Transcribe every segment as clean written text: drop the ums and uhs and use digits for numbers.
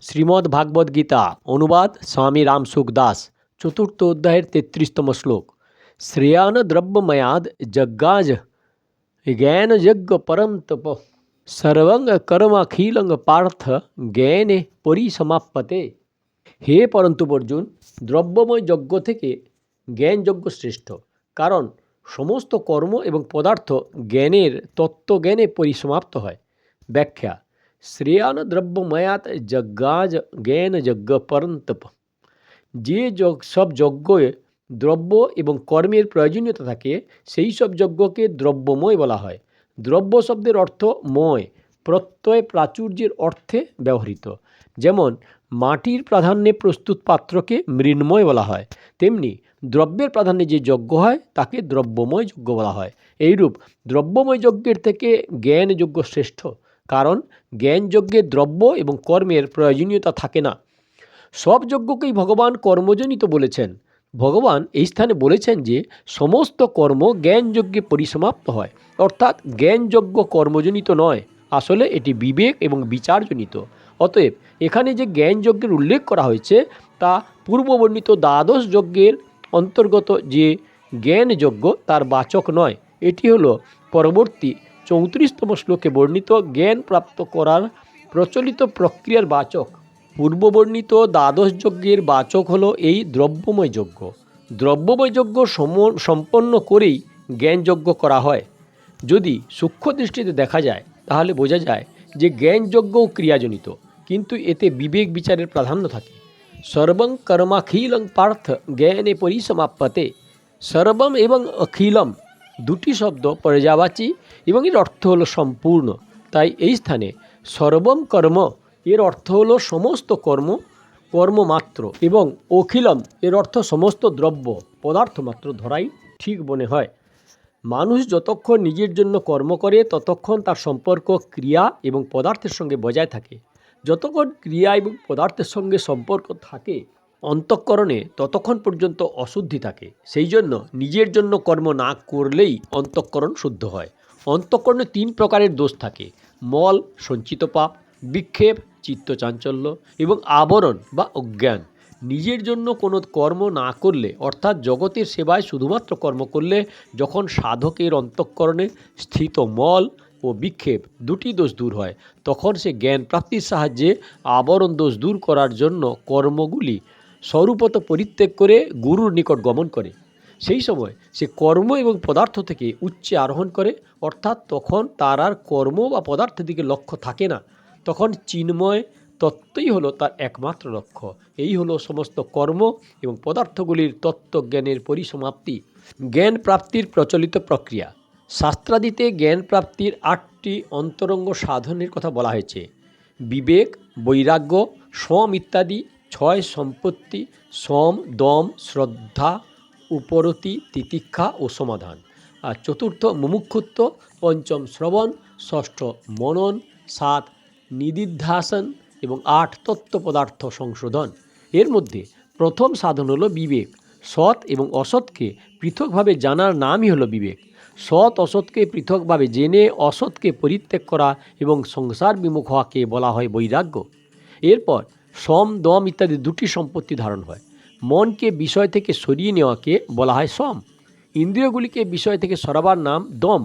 শ্রীমদ্ ভাগবত গীতা অনুবাদ স্বামী রামসুখ দাস। চতুর্থ অধ্যায়ের 33তম শ্লোক। শ্রেয়ান দ্রব্যময়াদ যজ্ঞাজ জ্ঞান যজ্ঞ পরম তপ সর্বঙ্গ কর্মাখিলঙ্গ পার্থ জ্ঞানে পরিসমাপ্যতে। হে পরন্তু অর্জুন, দ্রব্যময় যজ্ঞ থেকে জ্ঞান যজ্ঞ শ্রেষ্ঠ, কারণ সমস্ত কর্ম এবং পদার্থ জ্ঞানের তত্ত্বজ্ঞানে পরিসমাপ্ত হয়। ব্যাখ্যা: শ্রেয়ান দ্রব্যময়াত যজ্ঞাজ জ্ঞান যজ্ঞ পরন্তপ। যে সব যজ্ঞে দ্রব্য এবং কর্মের প্রয়োজনীয়তা থাকে, সেই সব যজ্ঞকে দ্রব্যময় বলা হয়। দ্রব্য শব্দের অর্থ ময়, প্রত্যয় প্রাচুর্যের অর্থে ব্যবহৃত। যেমন মাটির প্রাধান্যে প্রস্তুত পাত্রকে মৃন্ময় বলা হয়, তেমনি দ্রব্যের প্রাধান্যে যে যজ্ঞ হয় তাকে দ্রব্যময় যজ্ঞ বলা হয়। এইরূপ দ্রব্যময় যজ্ঞের থেকে জ্ঞান যজ্ঞ শ্রেষ্ঠ, কারণ জ্ঞান যজ্ঞে দ্রব্য এবং কর্মের প্রয়োজনীয়তা থাকে না। সব যজ্ঞকেই ভগবান কর্মজনিত বলেছেন। ভগবান এই স্থানে বলেছেন যে সমস্ত কর্ম জ্ঞান যজ্ঞে পরিসমাপ্ত হয়, অর্থাৎ জ্ঞান যজ্ঞ কর্মজনিত নয়, আসলে এটি বিবেক এবং বিচারজনিত। অতএব এখানে যে জ্ঞান যজ্ঞের উল্লেখ করা হয়েছে তা পূর্ববর্ণিত দ্বাদশ যজ্ঞের অন্তর্গত যে জ্ঞান যজ্ঞ তার বাচক নয়। এটি হলো পরবর্তী 34তম শ্লোকে বর্ণিত জ্ঞান প্রাপ্ত করার প্রচলিত প্রক্রিয়ার বাচক। পূর্ববর্ণিত দ্বাদশ যজ্ঞের বাচক হলো এই দ্রব্যময় যজ্ঞ। দ্রব্যময় যজ্ঞ সম্পন্ন করেই জ্ঞান যজ্ঞ করা হয়। যদি সূক্ষ্ম দৃষ্টিতে দেখা যায় তাহলে বোঝা যায় যে জ্ঞান যজ্ঞও ক্রিয়াজনিত, কিন্তু এতে বিবেক বিচারের প্রাধান্য থাকে। সর্বং কর্মাখিলং পার্থ জ্ঞানে পরিসমাপ্যতে। সর্বম এবং অখিলম দুটি শব্দ পর্যায়বাচী এবং এর অর্থ হলো সম্পূর্ণ। তাই এই স্থানে সর্বম কর্ম এর অর্থ হলো সমস্ত কর্ম, কর্মমাত্র, এবং অখিলম এর অর্থ সমস্ত দ্রব্য, পদার্থ মাত্র ধরাই ঠিক মনে হয়। মানুষ যতক্ষণ নিজের জন্য কর্ম করে ততক্ষণ তার সম্পর্ক ক্রিয়া এবং পদার্থের সঙ্গে বজায় থাকে। যতক্ষণ ক্রিয়া এবং পদার্থের সঙ্গে সম্পর্ক থাকে অন্তঃকরণে, ততক্ষণ পর্যন্ত অশুদ্ধি থাকে। সেই জন্য নিজের জন্য কর্ম না করলেই অন্তঃকরণ শুদ্ধ হয়। অন্তঃকরণে 3 প্রকারের দোষ থাকে: মল, সঞ্চিত পাপ, বিক্ষেপ, চিত্তচাঞ্চল্য, এবং আবরণ বা অজ্ঞান। নিজের জন্য কোনো কর্ম না করলে, অর্থাৎ জগতের সেবায় শুধুমাত্র কর্ম করলে, যখন সাধকের অন্তঃকরণে স্থিত মল ও বিক্ষেপ দুটি দোষ দূর হয়, তখন সে জ্ঞান প্রাপ্তির সাহায্যে আবরণ দোষ দূর করার জন্য কর্মগুলি স্বরূপত পরিত্যাগ করে গুরুর নিকট গমন করে। সেই সময় সে কর্ম এবং পদার্থ থেকে উচ্চে আরোহণ করে, অর্থাৎ তখন তার আর কর্ম বা পদার্থের দিকে লক্ষ্য থাকে না। তখন চিন্ময় তত্ত্বই হলো তার একমাত্র লক্ষ্য। এই হলো সমস্ত কর্ম এবং পদার্থগুলির তত্ত্বজ্ঞানের পরিসমাপ্তি। জ্ঞান প্রাপ্তির প্রচলিত প্রক্রিয়া। শাস্ত্রাদিতে জ্ঞান প্রাপ্তির 8টি অন্তরঙ্গ সাধনের কথা বলা হয়েছে: বিবেক, বৈরাগ্য, সম ইত্যাদি। 6 সম্পত্তি, সম, দম, শ্রদ্ধা, উপরতি, তিতিক্ষা ও সমাধান। আর 4র্থ মুমুক্ষুত্ব, 5ম শ্রবণ, 6ষ্ঠ মনন, 7 নিদিধ্যাসন এবং 8 তত্ত্ব পদার্থ সংশোধন। এর মধ্যে প্রথম সাধন হলো বিবেক। সৎ এবং অসৎকে পৃথকভাবে জানার নামই হলো বিবেক। সৎ অসৎকে পৃথকভাবে জেনে অসৎকে পরিত্যাগ করা এবং সংসার বিমুখ হওয়াকে বলা হয় বৈরাগ্য। এরপর সম, দম ইত্যাদি 2টি সম্পত্তি ধারণ হয়। মনকে বিষয় থেকে সরিয়ে নেওয়াকে বলা হয় সম। ইন্দ্রিয়গুলিকে বিষয় থেকে সরাবার নাম দম।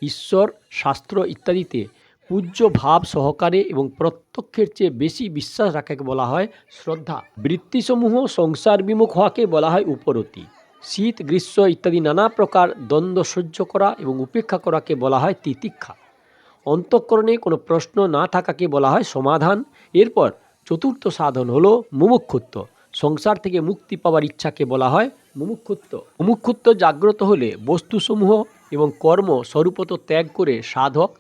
ঈশ্বর, শাস্ত্র ইত্যাদিতে পূজ্য ভাব সহকারে এবং প্রত্যক্ষের চেয়ে বেশি বিশ্বাস রাখাকে বলা হয় শ্রদ্ধা। বৃত্তিসমূহ সংসার বিমুখ হওয়াকে বলা হয় উপরতি। শীত, গ্রীষ্ম ইত্যাদি নানা প্রকার দ্বন্দ্ব সহ্য করা এবং উপেক্ষা করাকে বলা হয় তিতিক্ষা। অন্তঃকরণে কোনো প্রশ্ন না থাকাকে বলা হয় সমাধান। এরপর 4র্থ সাধন হলো মুমুক্ষুত্ব। সংসার থেকে মুক্তি পাওয়ার ইচ্ছাকে বলা হয় মুমুক্ষুত্ব। মুমুক্ষুত্ব জাগ্রত হলে বস্তুসমূহ এবং কর্ম স্বরূপত ত্যাগ করে সাধক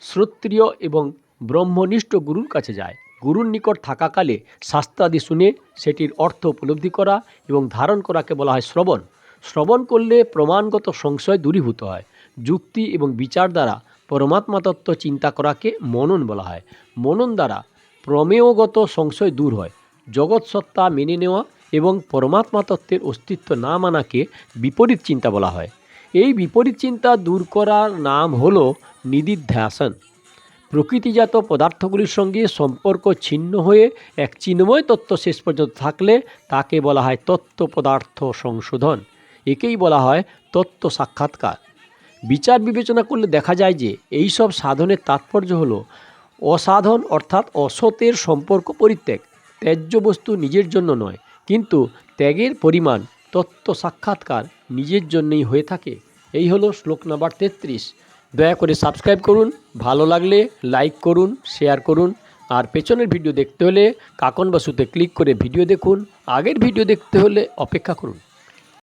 শ্রোত্রিয় এবং ব্রহ্মনিষ্ঠ গুরুর কাছে যায়। গুরুর নিকট থাকাকালে শাস্ত্রাদি শুনে সেটির অর্থ উপলব্ধি করা এবং ধারণ করাকে বলা হয় শ্রবণ। শ্রবণ করলে প্রমাণগত সংশয় দূরীভূত হয়। যুক্তি এবং বিচার দ্বারা পরমাত্মা তত্ত্ব চিন্তা করাকে মনন বলা হয়। মনন দ্বারা প্রমেয়গত সংশয় দূর হয়। জগৎ সত্তা মেনে নেওয়া এবং পরমাত্মা তত্ত্বের অস্তিত্ব না মানাকে বিপরীত চিন্তা বলা হয়। এই বিপরীত চিন্তা দূর করার নাম হলো নিদিধ্যাসন। প্রকৃতিজাত পদার্থগুলির সঙ্গে সম্পর্ক ছিন্ন হয়ে এক চিন্ময় তত্ত্ব শেষ পর্যন্ত থাকলে তাকে বলা হয় তত্ত্ব পদার্থ সংশোধন। একেই বলা হয় তত্ত্ব সাক্ষাৎকার। বিচার বিবেচনা করলে দেখা যায় যে এই সব সাধনের তাৎপর্য হলো অসাধন অর্থাৎ অসতের সম্পর্ক পরিত্যাগ। ত্যায্য বস্তু নিজের জন্য নয়, কিন্তু ত্যাগের পরিমাণ তত্ত্ব সাক্ষাৎকার নিজের জন্যই হয়ে থাকে। এই হলো শ্লোক নাম্বার 33। দয়া করে সাবস্ক্রাইব করুন, ভালো লাগলে লাইক করুন, শেয়ার করুন। আর পেছনের ভিডিও দেখতে হলে কাকন বাসুতে ক্লিক করে ভিডিও দেখুন। আগের ভিডিও দেখতে হলে অপেক্ষা করুন।